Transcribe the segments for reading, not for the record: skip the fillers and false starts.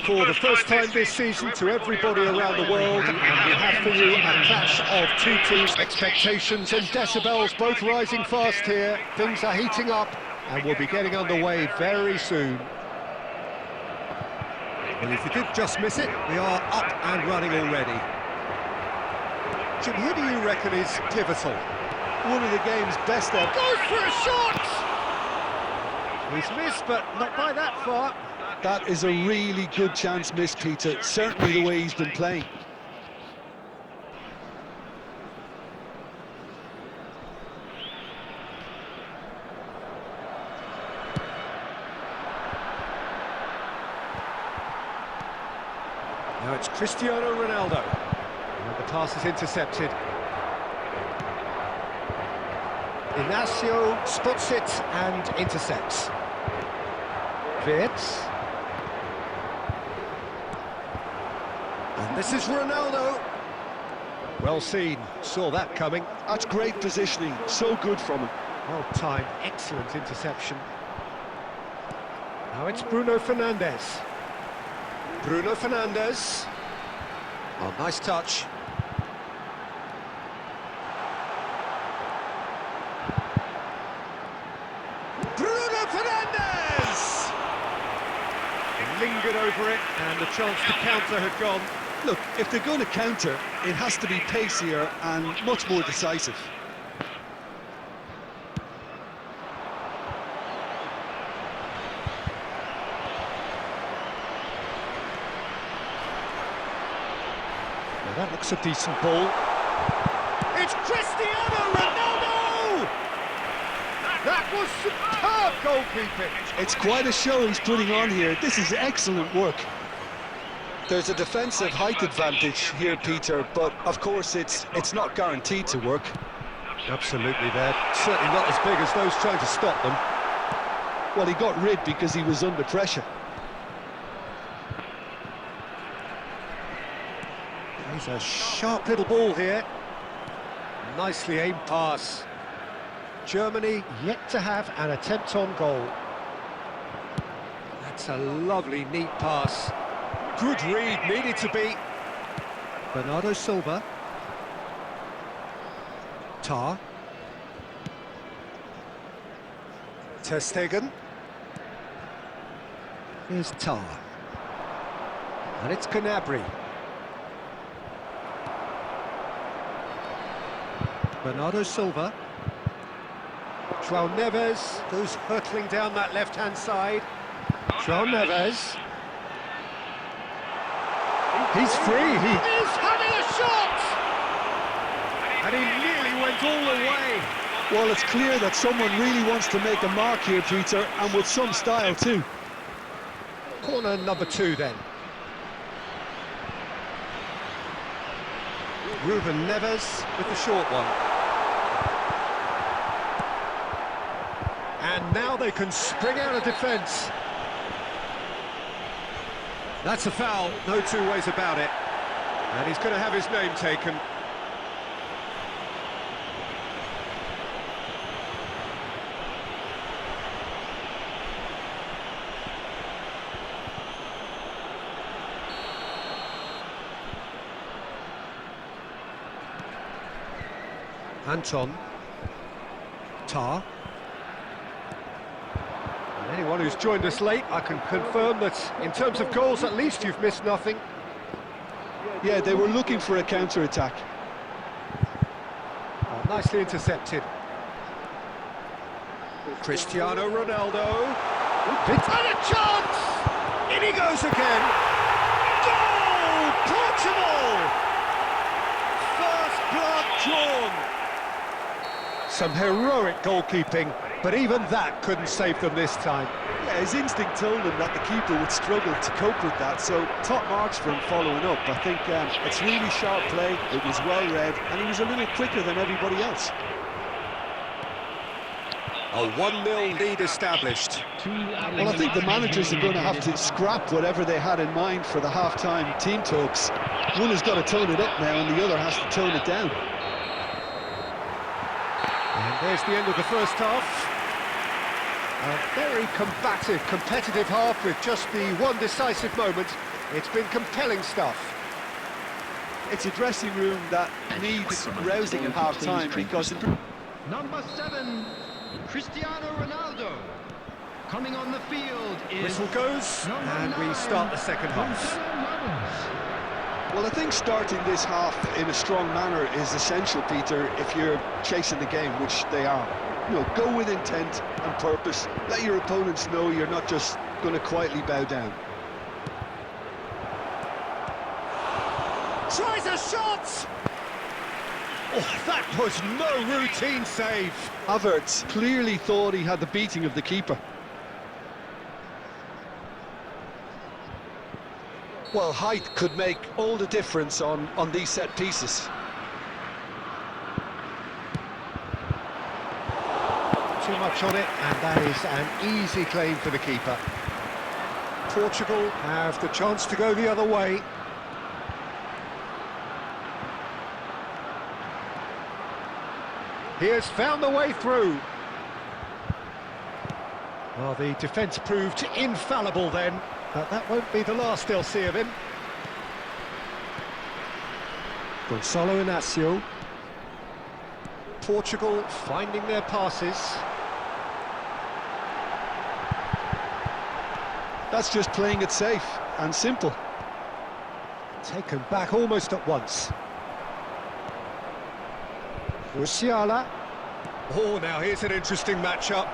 for the first time this season to everybody around the world, and we have for you a clash of two teams. Expectations and decibels both rising fast here. Things are heating up, and we'll be getting underway very soon. Well, if you did just miss it, we are up and running already. Jim, who do you reckon is pivotal? One of the game's best ever. Goes for a shot! He's missed, but not by that far. That is a really good chance missed, Peter. Certainly the way he's been playing. Now it's Cristiano Ronaldo. And the pass is intercepted. Inacio spots it and intercepts. Wirtz. And this is Ronaldo. Well seen, saw that coming. That's great positioning, so good from him. Well timed, excellent interception. Now it's Bruno Fernandes. Bruno Fernandes. Oh, nice touch. Bruno Fernandes! He lingered over it, and the chance to counter had gone. Look, if they're going to counter, it has to be pacier and much more decisive. Now that looks a decent ball. It's Cristiano Ronaldo! That was superb goalkeeping! It's quite a show he's putting on here. This is excellent work. There's a defensive height advantage here, Peter, but of course it's not guaranteed to work. Absolutely, they're certainly not as big as those trying to stop them. Well, he got rid because he was under pressure. He's a sharp little ball here. Nicely aimed pass. Germany yet to have an attempt on goal. That's a lovely, neat pass. Good read, needed to be. Bernardo Silva. Tar. Ter Stegen. Here's Tar. And it's Gnabry. Bernardo Silva. João Neves goes hurtling down that left-hand side. João Neves. He's free. He is having a shot! And he nearly went all the way. Well, it's clear that someone really wants to make a mark here, Peter, and with some style too. Corner number 2 then. Ruben Neves with the short one. And now they can spring out of defence. That's a foul, no two ways about it. And he's going to have his name taken. Anton. Tar. Anyone who's joined us late, I can confirm that in terms of goals, at least you've missed nothing. Yeah, they were looking for a counter-attack. Oh, nicely intercepted. Cristiano Ronaldo. And a chance! In he goes again. Goal! Portugal! First blood drawn. Some heroic goalkeeping, but even that couldn't save them this time. Yeah, his instinct told him that the keeper would struggle to cope with that, so top marks for him following up. I think it's really sharp play, it was well read, and he was a little quicker than everybody else. A 1-0 lead established. Well, I think the managers are going to have to scrap whatever they had in mind for the half-time team talks. One has got to tone it up now, and the other has to tone it down. And there's the end of the first half. A very combative, competitive half with just the one decisive moment. It's been compelling stuff. It's a dressing room that needs rousing at half-time because... Number 7, Cristiano Ronaldo. Coming on the field is... Whistle goes, and we start the second half. Well, I think starting this half in a strong manner is essential, Peter, if you're chasing the game, which they are. You know, go with intent and purpose. Let your opponents know you're not just going to quietly bow down. Tries a shot! Oh, that was no routine save. Havertz clearly thought he had the beating of the keeper. Well, height could make all the difference on these set pieces. Too much on it, and that is an easy claim for the keeper. Portugal have the chance to go the other way. He has found the way through. Well, the defence proved infallible then, but that won't be the last they'll see of him. Gonçalo Inácio. Portugal finding their passes. That's just playing it safe and simple. Taken back almost at once. Musiala. Oh, now here's an interesting matchup.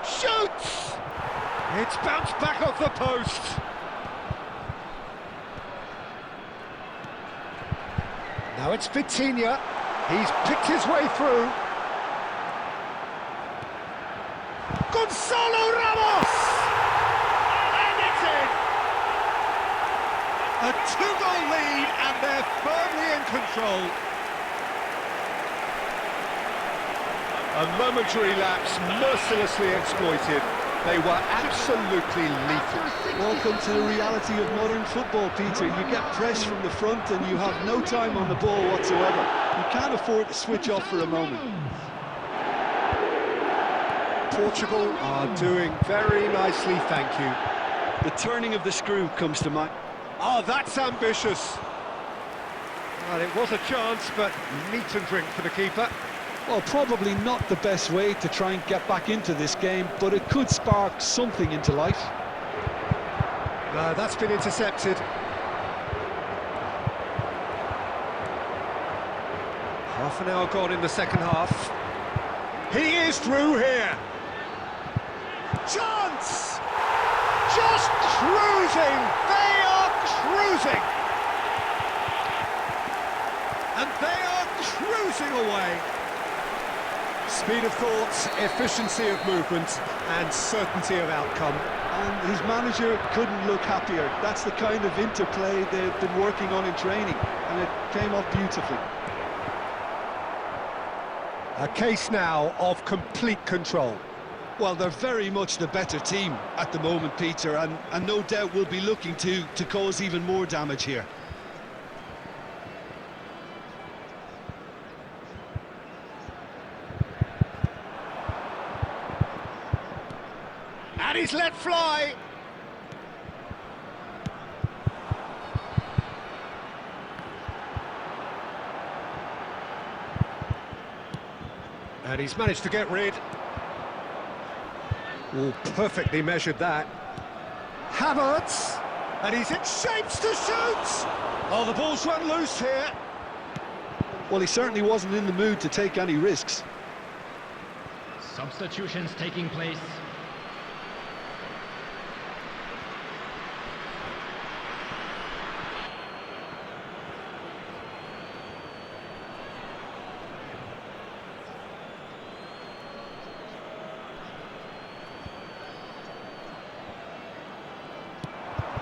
Shoots! It's bounced back off the post. Now it's Vitinha. He's picked his way through. Gonçalo Ramos! And it's in! A two-goal lead, and they're firmly in control. A momentary lapse, mercilessly exploited. They were absolutely lethal. Welcome to the reality of modern football, Peter. You get pressed from the front and you have no time on the ball whatsoever. You can't afford to switch off for a moment. Portugal are doing very nicely, thank you. The turning of the screw comes to mind. Oh, that's ambitious. Well, it was a chance, but meat and drink for the keeper. Well, probably not the best way to try and get back into this game, but it could spark something into life. No, that's been intercepted. Half an hour gone in the second half. He is through here. Chance! Just cruising! They are cruising! And they are cruising away. Speed of thought, efficiency of movement, and certainty of outcome. And his manager couldn't look happier. That's the kind of interplay they've been working on in training, and it came off beautifully. A case now of complete control. Well, they're very much the better team at the moment, Peter, and no doubt will be looking to cause even more damage here. And he's let fly. And he's managed to get rid. Oh, perfectly measured that. Havertz. And he's in shapes to shoot. Oh, the ball's run loose here. Well, he certainly wasn't in the mood to take any risks. Substitutions taking place.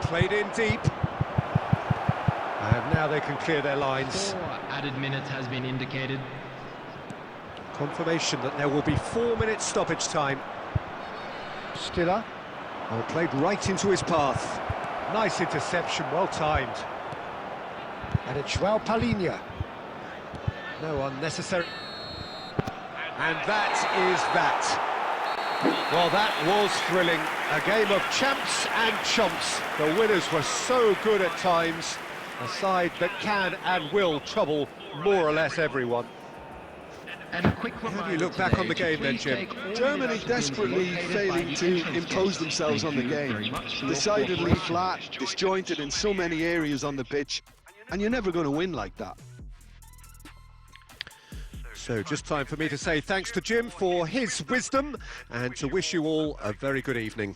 Played in deep. And now they can clear their lines. 4 added minutes has been indicated. Confirmation that there will be 4 minutes stoppage time. Stiller. Oh, played right into his path. Nice interception, well timed. And it's João Palhinha. No unnecessary. And that is that. Well, that was thrilling. A game of champs and chumps. The winners were so good at times. A side that can and will trouble more or less everyone. And a quick How do you look back on the game then, Jim? Germany desperately failing to impose themselves on the game. Decidedly flat, disjointed in so many areas on the pitch, and you're never going to win like that. So just time for me to say thanks to Jim for his wisdom and to wish you all a very good evening.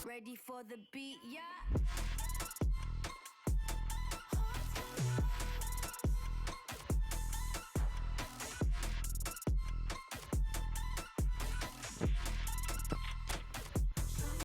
Ready for the beat, yeah.